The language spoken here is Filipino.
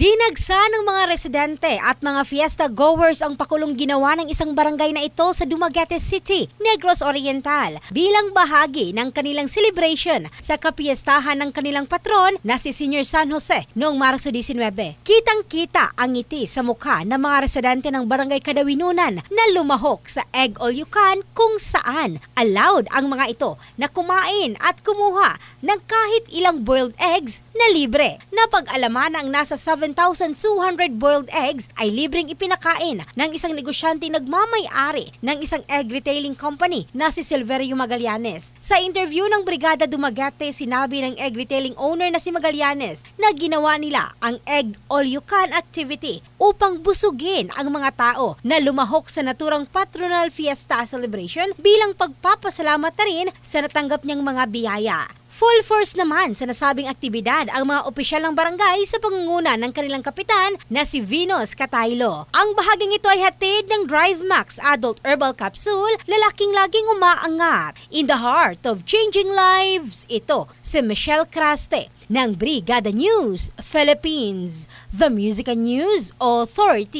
Dinagsa ng mga residente at mga fiesta goers ang pakulong ginawa ng isang barangay na ito sa Dumaguete City, Negros Oriental bilang bahagi ng kanilang celebration sa kapiestahan ng kanilang patron na si Senior San Jose noong Marso 19. Kitang-kita ang ngiti sa mukha ng mga residente ng barangay Kadawinunan na lumahok sa egg all you can kung saan allowed ang mga ito na kumain at kumuha ng kahit ilang boiled eggs na libre. Napag-alaman ang nasa 7,200 boiled eggs ay libreng ipinakain ng isang negosyante nagmamay-ari ng isang egg retailing company na si Silverio Magallanes. Sa interview ng Brigada Dumaguete, sinabi ng egg retailing owner na si Magallanes na ginawa nila ang egg all-you-can activity upang busugin ang mga tao na lumahok sa naturang patronal fiesta celebration bilang pagpapasalamat na rin sa natanggap niyang mga biyaya. Full force naman sa nasabing aktibidad ang mga opisyal ng barangay sa pangunguna ng kanilang kapitan na si Venus Cataylo. Ang bahaging ito ay hatid ng Drive Max Adult Herbal Capsule, lalaking laging umaangat. In the heart of changing lives, ito si Michelle Craste ng Brigada News Philippines, the Music and News Authority.